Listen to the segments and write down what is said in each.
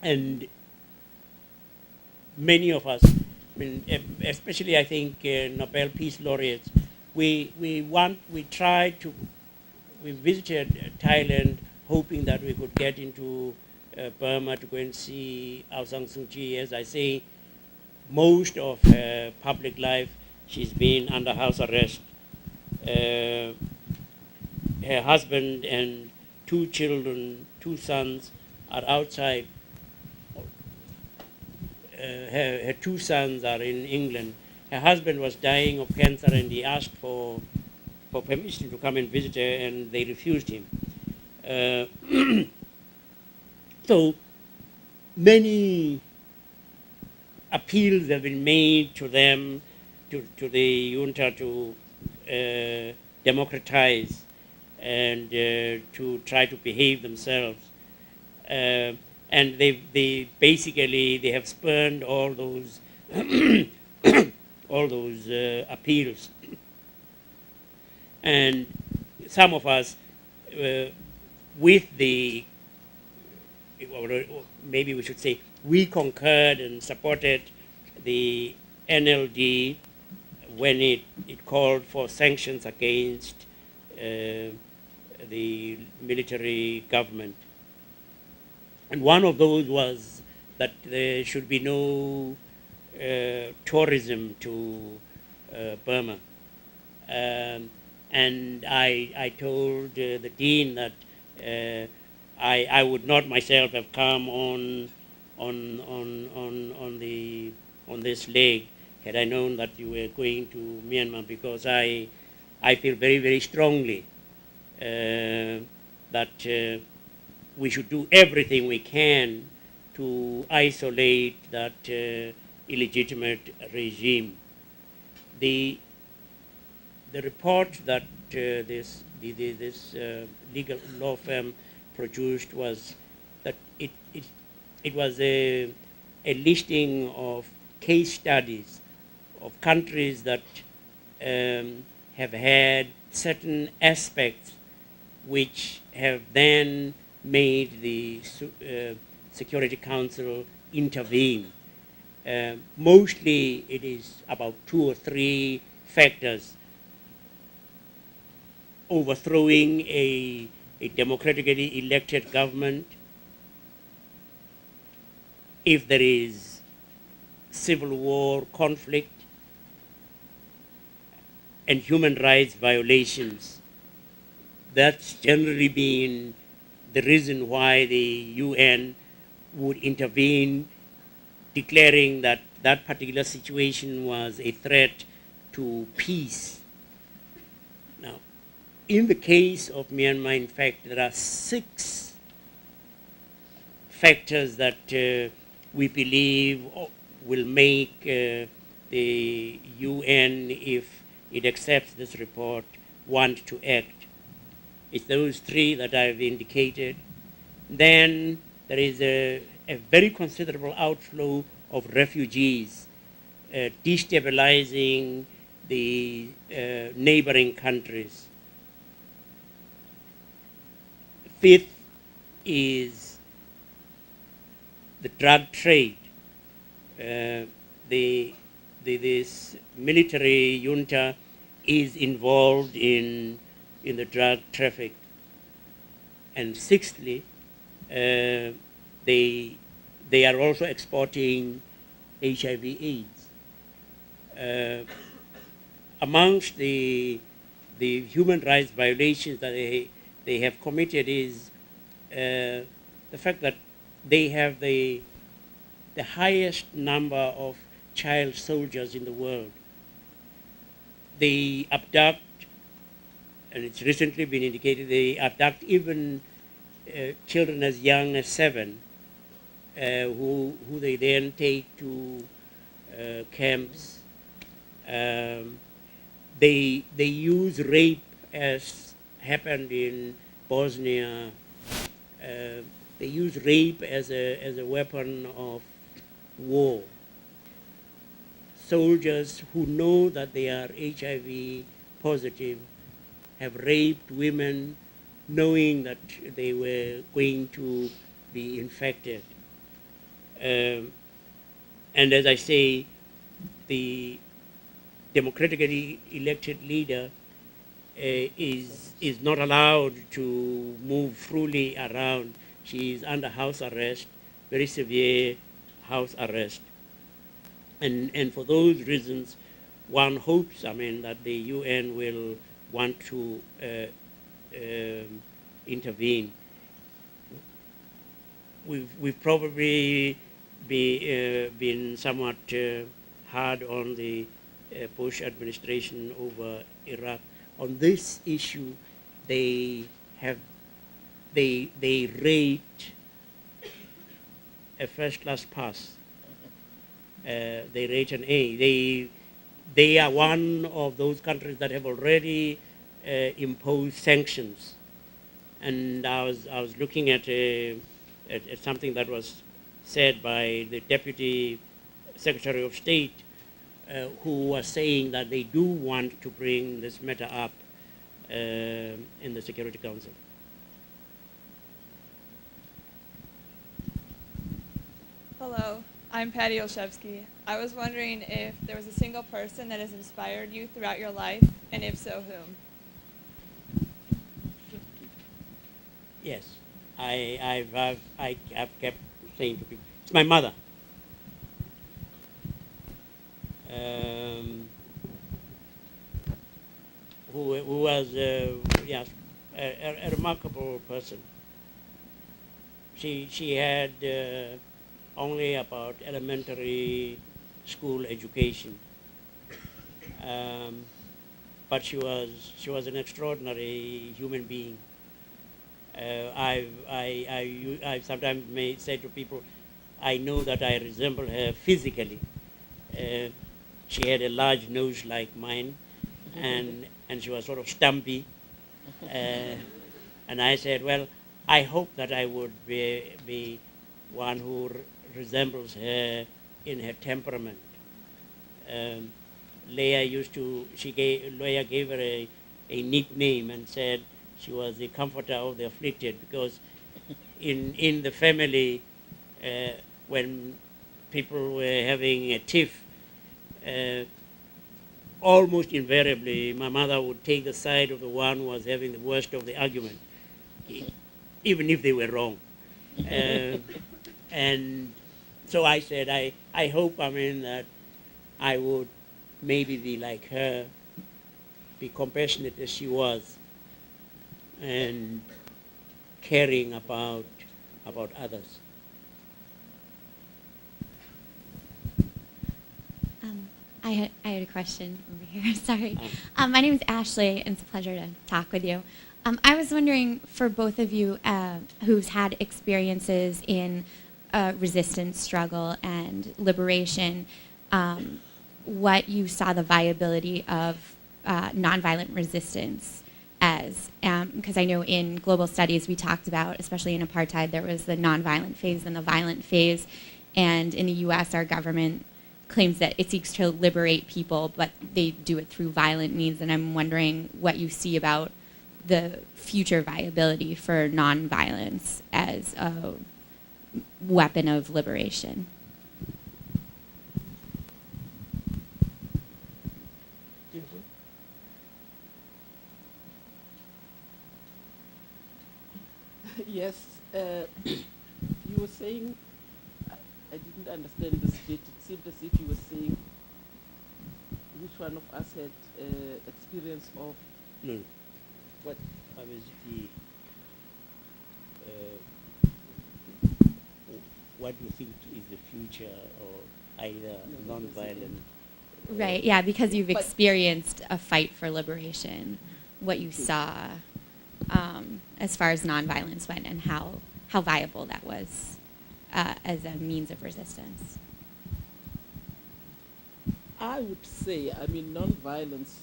And many of us, I mean, especially I think Nobel Peace laureates, we tried to, we visited Thailand hoping that we could get into Burma to go and see Aung San Suu Kyi. As I say, most of her public life, she's been under house arrest. Uh, Her husband and two children, two sons, are outside. Her two sons are in England. Her husband was dying of cancer, and he asked for permission to come and visit her, and they refused him. Uh, so many appeals have been made to them, to the junta, to democratize and to try to behave themselves. Uh, and they basically they have spurned all those all those appeals. And some of us, uh, with the, or maybe we should say, we concurred and supported the NLD when it called for sanctions against the military government. And one of those was that there should be no tourism to Burma. And I told the dean that I would not myself have come on this leg had I known that you were going to Myanmar, because I feel very, very strongly that we should do everything we can to isolate that illegitimate regime. The the report that this legal law firm produced was that it was a listing of case studies of countries that have had certain aspects which have then made the Security Council intervene. Mostly it is about two or three factors: overthrowing a democratically elected government, if there is civil war, conflict, and human rights violations. That's generally been the reason why the UN would intervene, declaring that that particular situation was a threat to peace. Now, in the case of Myanmar, in fact, there are 6 factors that we believe will make the UN, if it accepts this report, want to act. It's those 3 that I've indicated. Then there is a very considerable outflow of refugees, destabilizing the neighboring countries. Fifth is the drug trade. This military junta is involved in the drug traffic. And sixthly, they are also exporting HIV/AIDS. Amongst the human rights violations that they have committed is the fact that they have the highest number of child soldiers in the world. They abduct, and it's recently been indicated, they abduct even children as young as 7, who they then take to camps. They use rape, as happened in Bosnia. They use rape as a weapon of war. Soldiers who know that they are HIV positive have raped women knowing that they were going to be infected. Um, and as I say, the democratically elected leader is not allowed to move freely around. She is under house arrest, very severe house arrest. And for those reasons, one hopes, I mean, that the UN will want to intervene. We've probably been somewhat hard on the Bush administration over Iraq. On this issue, they have they rate a first-class pass. They rate an A. They are one of those countries that have already imposed sanctions. And I was looking at something that was said by the Deputy Secretary of State, who was saying that they do want to bring this matter up in the Security Council. Hello, I'm Patty Olszewski. I was wondering if there was a single person that has inspired you throughout your life, and if so, whom? Yes, I've kept saying to people, it's my mother. Who was yes, a remarkable person. She had only about elementary school education, but she was an extraordinary human being. I sometimes may say to people, I know that I resemble her physically. Uh, she had a large nose like mine, and she was sort of stumpy. And I said, well, I hope that I would be one who resembles her in her temperament. Um, Leah gave her a nickname and said she was the comforter of the afflicted, because in the family, when people were having a tiff, uh, almost invariably my mother would take the side of the one who was having the worst of the argument, even if they were wrong. Uh, and so I said, I hope, I mean, that I would maybe be like her, be compassionate as she was, and caring about others. I had a question over here. Sorry. My name is Ashley, and it's a pleasure to talk with you. I was wondering, for both of you who's had experiences in resistance struggle and liberation, what you saw the viability of nonviolent resistance as. Because I know in global studies we talked about, especially in apartheid, there was the nonviolent phase and the violent phase. And in the U.S., our government claims that it seeks to liberate people, but they do it through violent means. And I'm wondering what you see about the future viability for nonviolence as a weapon of liberation. Yes, you were saying, I didn't understand this bit. It seemed as if you were saying which one of us had experience of No, what? I was what do you think is the future, or either non-violent? Right, yeah, because you've But- experienced a fight for liberation, what you saw as far as nonviolence went and how viable that was as a means of resistance. I would say, I mean, nonviolence,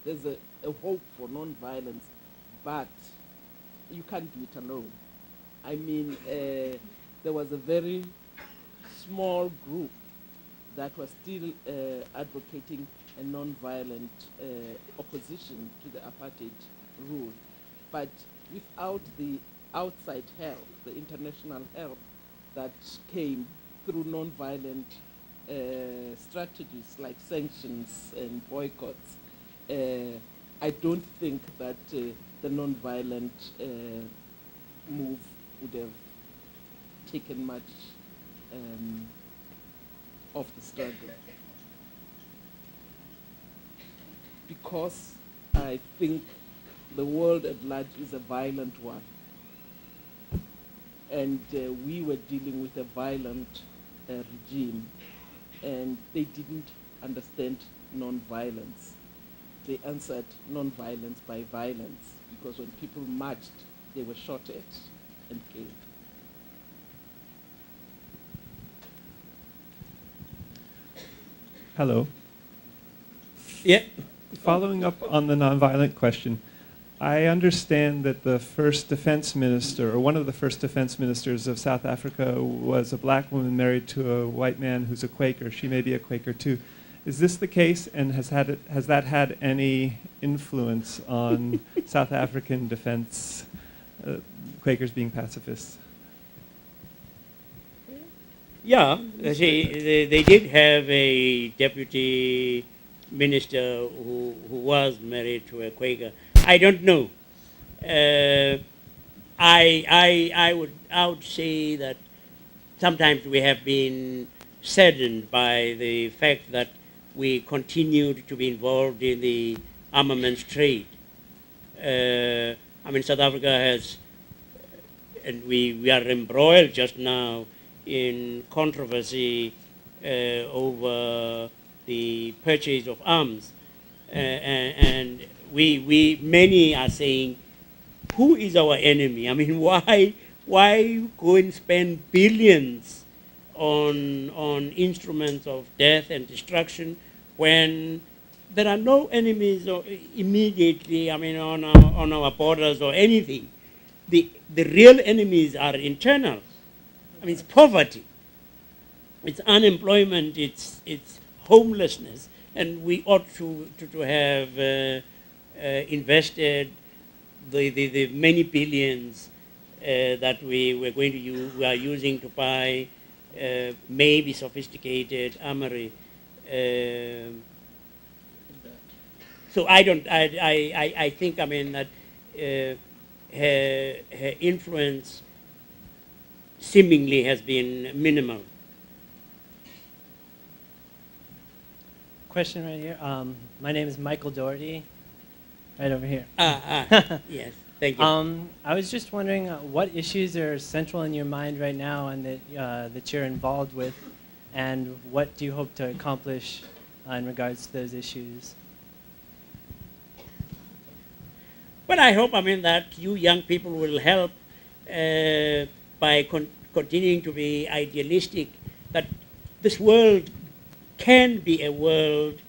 there's a hope for nonviolence, but you can't do it alone. I mean, there was a very small group that was still advocating a nonviolent opposition to the apartheid rule. But without the outside help, the international help, that came through non-violent strategies like sanctions and boycotts, I don't think that the non-violent move would have taken much of the struggle. Because I think the world at large is a violent one. And we were dealing with a violent regime, and they didn't understand non-violence. They answered non-violence by violence, because when people marched, they were shot at and killed. Hello. Yeah. Following up on the nonviolent question, I understand that the first defense minister, or one of the first defense ministers of South Africa, was a black woman married to a white man who's a Quaker. She may be a Quaker too. Is this the case, and has that had any influence on South African defense, Quakers being pacifists? Yeah, they did have a deputy minister who was married to a Quaker. I don't know. I would say that sometimes we have been saddened by the fact that we continued to be involved in the armaments trade. South Africa has, and we are embroiled just now in controversy over the purchase of arms, and many are saying, who is our enemy? I mean, why go and spend billions on instruments of death and destruction when there are no enemies immediately, on our borders or anything? The real enemies are internal. It's poverty, it's unemployment, it's homelessness, and we ought to have invested the many billions that we are using to buy maybe sophisticated armory. So I think that her influence seemingly has been minimal. Question right here. My name is Michael Doherty, right over here. Yes, thank you. I was just wondering what issues are central in your mind right now and that you're involved with, and what do you hope to accomplish in regards to those issues? Well, I hope that you young people will help by continuing to be idealistic, that this world can be a world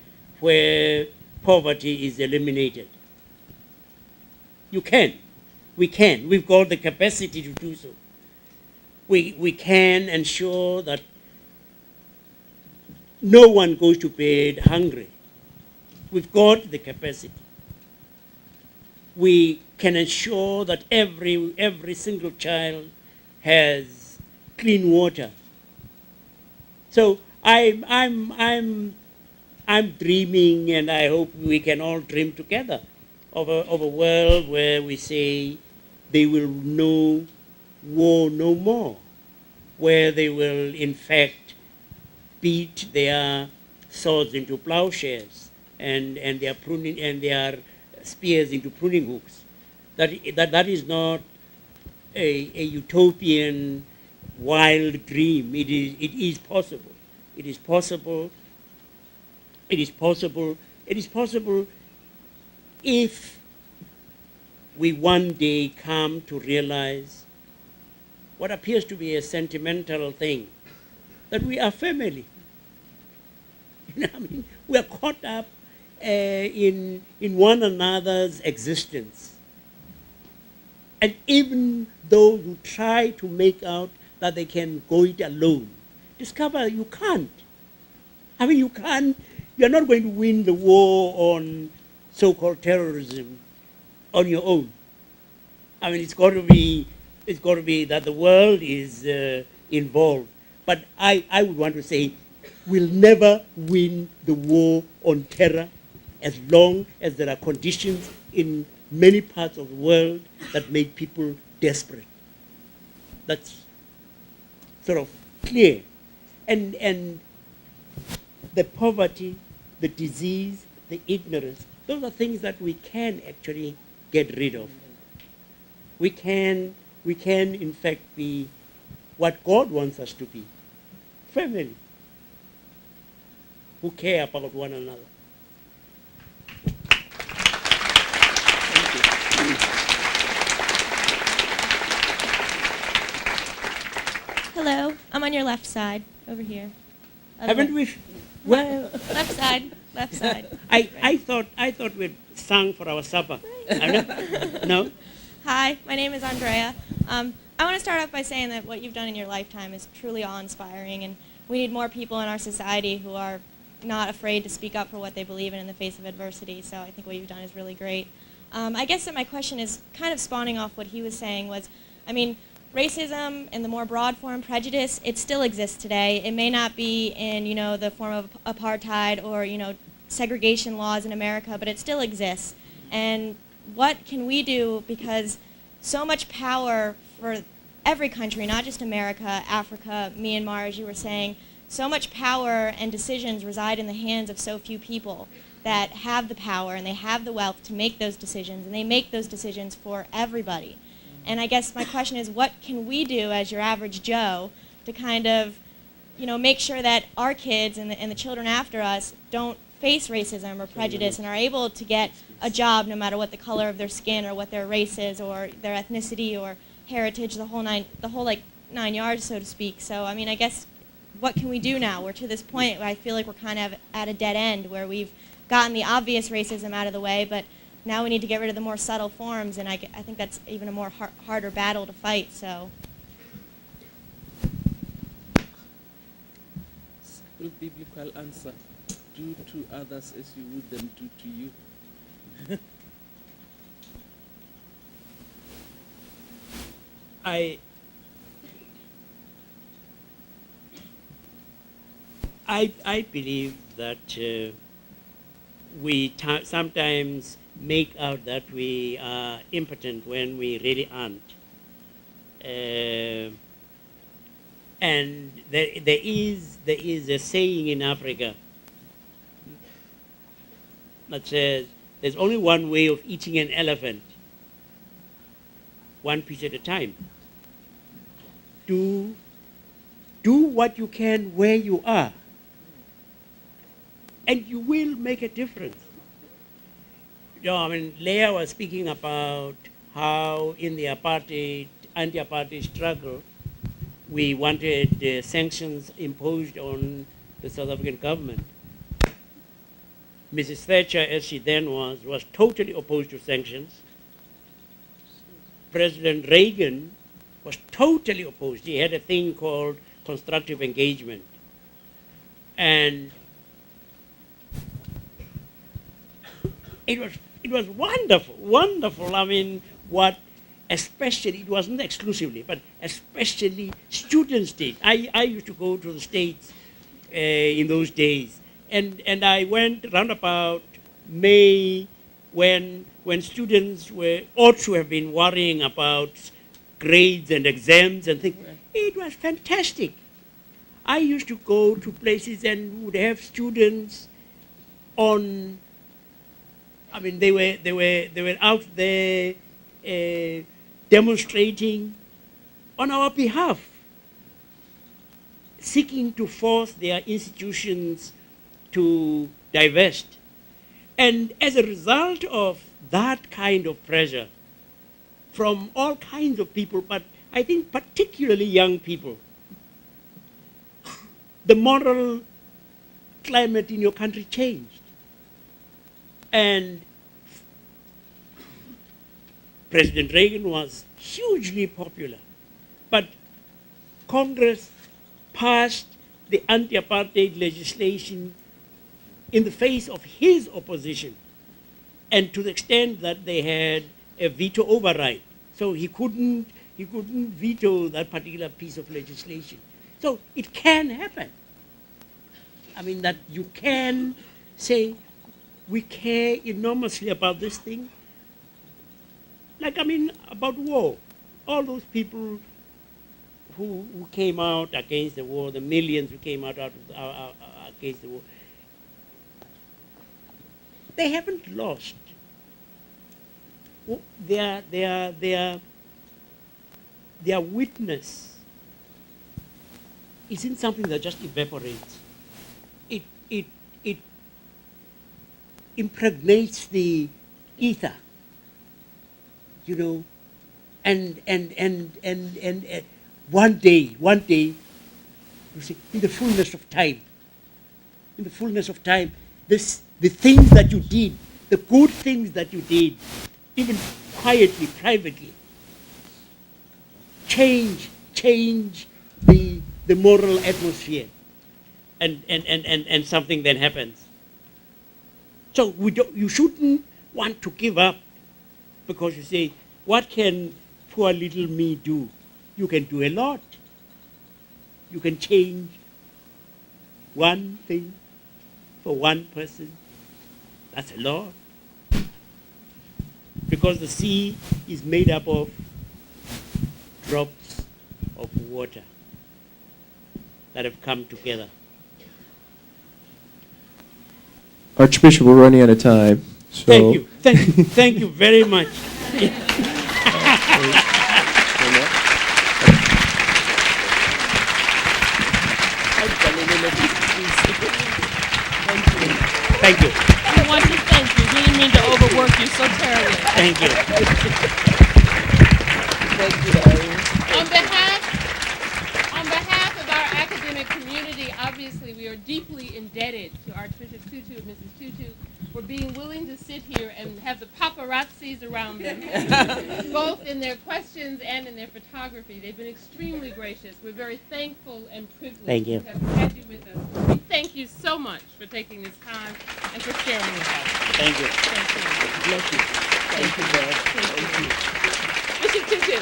where poverty is eliminated. You can. We can. We've got the capacity to do so. We can ensure that no one goes to bed hungry. We've got the capacity. We can ensure that every single child has clean water. So I'm dreaming, and I hope we can all dream together of a world where we say they will know war no more, where they will in fact beat their swords into plowshares and their pruning and their spears into pruning hooks. That is not a utopian wild dream. It is possible. It is possible. It is possible. It is possible if we one day come to realize what appears to be a sentimental thing, that we are family. We are caught up in one another's existence. And even those who try to make out that they can go it alone, discover you can't. You can't. You're not going to win the war on so-called terrorism on your own. It's got to be that the world is involved. But I would want to say we'll never win the war on terror as long as there are conditions in many parts of the world that make people desperate. That's sort of clear. And the poverty, the disease, the ignorance, those are things that we can actually get rid of. We can in fact be what God wants us to be. Family who care about one another. Hello, I'm on your left side, over here. Haven't we? Well, Left side, left side. I thought we'd sung for our supper. No? Hi, my name is Andrea. I want to start off by saying that what you've done in your lifetime is truly awe-inspiring, and we need more people in our society who are not afraid to speak up for what they believe in the face of adversity, so I think what you've done is really great. I guess that my question is kind of spawning off what he was saying was, I mean, racism in the more broad form, prejudice, it still exists today. It may not be in, the form of apartheid or, segregation laws in America, but it still exists. And what can we do, because so much power for every country, not just America, Africa, Myanmar, as you were saying, so much power and decisions reside in the hands of so few people that have the power and they have the wealth to make those decisions, and they make those decisions for everybody. And I guess my question is, what can we do as your average Joe to kind of, make sure that our kids and the children after us don't face racism or prejudice and are able to get a job no matter what the color of their skin or what their race is or their ethnicity or heritage, the whole 9 yards, so to speak. So, I mean, I guess, what can we do now? We're to this point where I feel like we're kind of at a dead end, where we've gotten the obvious racism out of the way, but now we need to get rid of the more subtle forms, and I think that's even a more harder battle to fight. So, Simple biblical answer: do to others as you would them do to you. I believe that we sometimes make out that we are impotent when we really aren't. And there is a saying in Africa that says there's only one way of eating an elephant, one piece at a time. Do what you can where you are, and you will make a difference. Leah was speaking about how in the anti-apartheid struggle, we wanted sanctions imposed on the South African government. Mrs. Thatcher, as she then was totally opposed to sanctions. President Reagan was totally opposed. He had a thing called constructive engagement. And it was wonderful. I mean, especially, it wasn't exclusively, but especially students did. I used to go to the States in those days, and I went round about May when students ought to have been worrying about grades and exams and things. It was fantastic. I used to go to places and would have students on. I mean, they were out there demonstrating on our behalf, seeking to force their institutions to divest. And as a result of that kind of pressure from all kinds of people, but I think particularly young people, the moral climate in your country changed. And President Reagan was hugely popular, but Congress passed the anti-apartheid legislation in the face of his opposition, and to the extent that they had a veto override. So he couldn't He couldn't veto that particular piece of legislation. So it can happen. I mean, that you can say, we care enormously about this thing. Like, I mean, about war. All those people who came out against the war, the millions who came out against the war, they haven't lost. Their witness isn't something that just evaporates. It impregnates the ether, you know, and one day, you see, in the fullness of time, the things that you did, the good things that you did, even quietly, privately, change the moral atmosphere, and something then happens. So you shouldn't want to give up because you say, what can poor little me do? You can do a lot. You can change one thing for one person. That's a lot. Because the sea is made up of drops of water that have come together. Archbishop, we're running out of time. So Thank you very much. Thank you. I want to thank you. We didn't mean to overwork you so terribly. Thank you. Thank you, Harry. On behalf of our academic community, obviously we are deeply indebted to Archbishop Tutu and Mrs. Tutu for being willing to sit here and have the paparazzis around them, both in their questions and in their photography. They've been extremely gracious. We're very thankful and privileged Thank you. to have had you with us. We thank you so much for taking this time and for sharing with us. Thank you. Thank you. Bless you. Thank you, Dad. Thank you. Bishop Tutu.